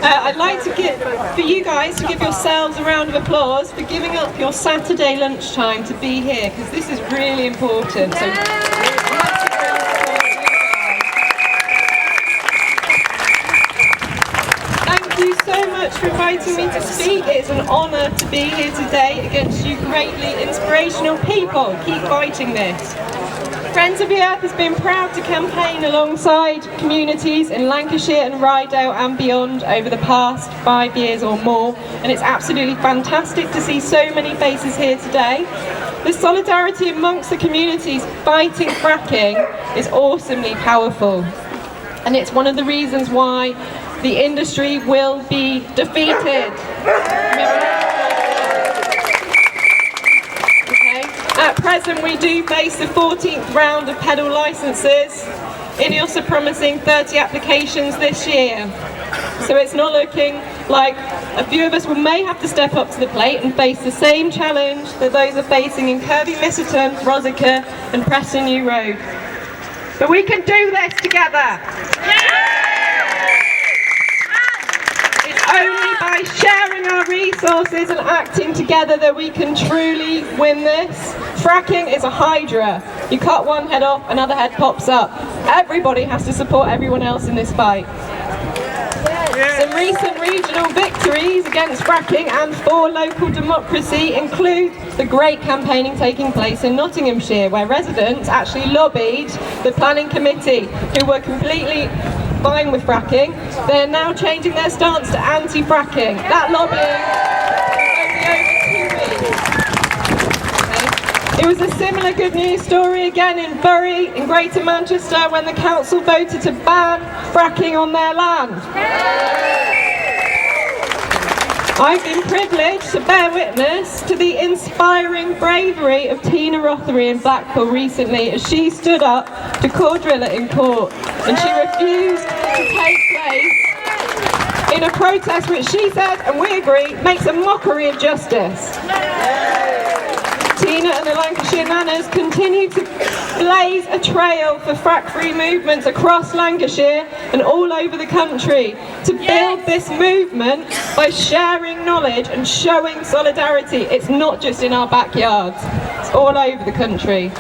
I'd like to for you guys to give yourselves a round of applause for giving up your Saturday lunchtime to be here, because this is really important. So, thank you so much for inviting me to speak. It's an honour to be here today against you greatly inspirational people. Keep fighting this. Friends of the Earth has been proud to campaign alongside communities in Lancashire and Rydal and beyond over the past 5 years or more, and it's absolutely fantastic to see so many faces here today. The solidarity amongst the communities fighting fracking is awesomely powerful, and it's one of the reasons why the industry will be defeated. At present, we do face the 14th round of pedal licences. INEOS are promising 30 applications this year. So it's not looking like a few of us may have to step up to the plate and face the same challenge that those are facing in Kirkby Misselton, Rosica and Preston New Road. But we can do this together. Only by sharing our resources and acting together that we can truly win this. Fracking is a hydra. You cut one head off, another head pops up. Everybody has to support everyone else in this fight. Some recent regional victories against fracking and for local democracy include the great campaigning taking place in Nottinghamshire, where residents actually lobbied the planning committee, who were completely fine with fracking. They're now changing their stance to anti-fracking. That lobbying is only over 2 weeks. Okay. It was a similar good news story again in Bury, in Greater Manchester, when the council voted to ban fracking on their land. I've been privileged to bear witness to the inspiring bravery of Tina Rothery in Blackpool recently, as she stood up to Cordrilla in court, and she refused to take place in a protest which she said, and we agree, makes a mockery of justice. Tina and the Lancashire Nanas continue to blaze a trail for frack-free movements across Lancashire and all over the country, to build this movement by sharing knowledge and showing solidarity. It's not just in our backyards, it's all over the country.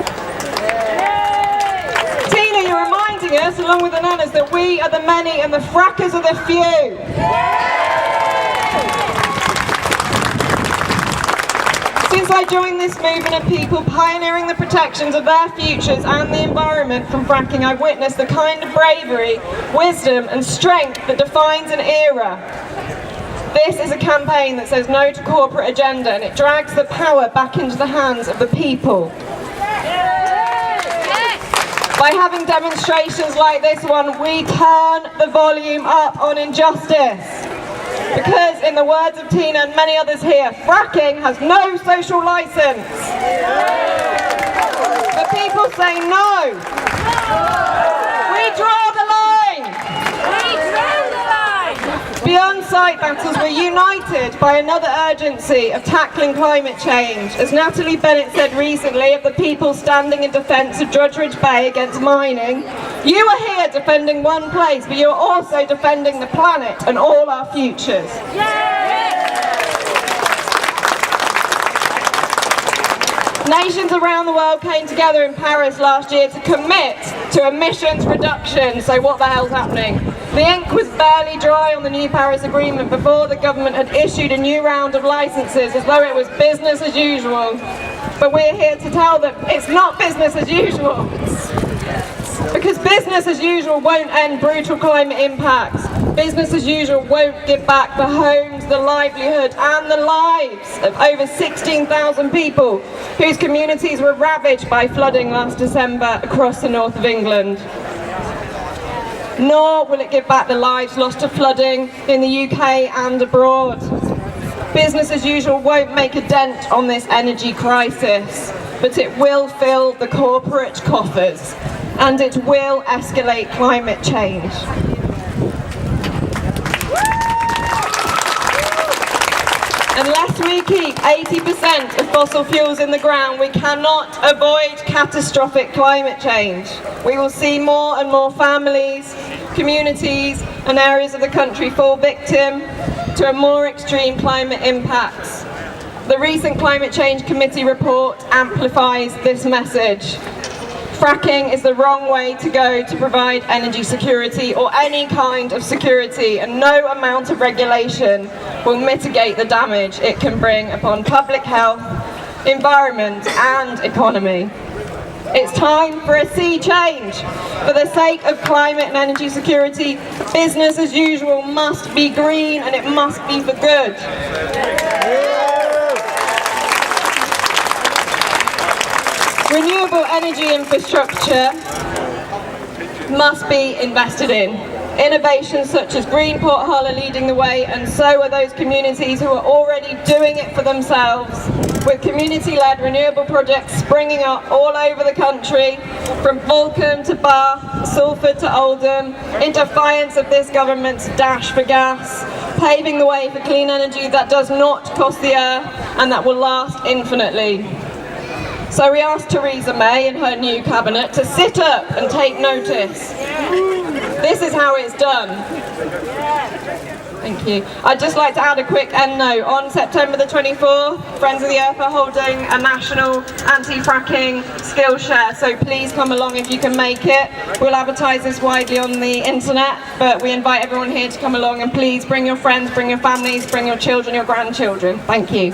Tina, you're reminding us, along with the Nanas, that we are the many and the frackers are the few. Since I joined this movement of people pioneering the protections of their futures and the environment from fracking, I've witnessed the kind of bravery, wisdom and strength that defines an era. This is a campaign that says no to corporate agenda, and it drags the power back into the hands of the people. By having demonstrations like this one, we turn the volume up on injustice. Because, in the words of Tina and many others here, fracking has no social licence. The people say no. We draw the line. Beyond site battles, we're united by another urgency of tackling climate change. As Natalie Bennett said recently of the people standing in defence of Drudgeridge Bay against mining, you are here defending one place, but you're also defending the planet and all our futures. Nations around the world came together in Paris last year to commit to emissions reduction. So what the hell's happening? The ink was barely dry on the new Paris Agreement before the government had issued a new round of licences, as though it was business as usual. But we're here to tell them it's not business as usual. Because business as usual won't end brutal climate impacts. Business as usual won't give back the homes, the livelihood and the lives of over 16,000 people whose communities were ravaged by flooding last December across the north of England. Nor will it give back the lives lost to flooding in the UK and abroad. Business as usual won't make a dent on this energy crisis, but it will fill the corporate coffers, and it will escalate climate change. Unless we keep 80% of fossil fuels in the ground, we cannot avoid catastrophic climate change. We will see more and more families, communities and areas of the country fall victim to a more extreme climate impacts. The recent Climate Change Committee report amplifies this message. Fracking is the wrong way to go to provide energy security or any kind of security, and no amount of regulation will mitigate the damage it can bring upon public health, environment and economy. It's time for a sea change. For the sake of climate and energy security, business as usual must be green and it must be for good. Renewable energy infrastructure must be invested in. Innovations such as Greenport Hull are leading the way, and so are those communities who are already doing it for themselves, with community-led renewable projects springing up all over the country, from Fulham to Bath, Salford to Oldham, in defiance of this government's dash for gas, paving the way for clean energy that does not cost the earth and that will last infinitely. So we asked Theresa May and her new cabinet to sit up and take notice. This is how it's done. Thank you. I'd just like to add a quick end note. On September the 24th, Friends of the Earth are holding a national anti-fracking Skillshare, so please come along if you can make it. We'll advertise this widely on the internet, but we invite everyone here to come along, and please bring your friends, bring your families, bring your children, your grandchildren. Thank you.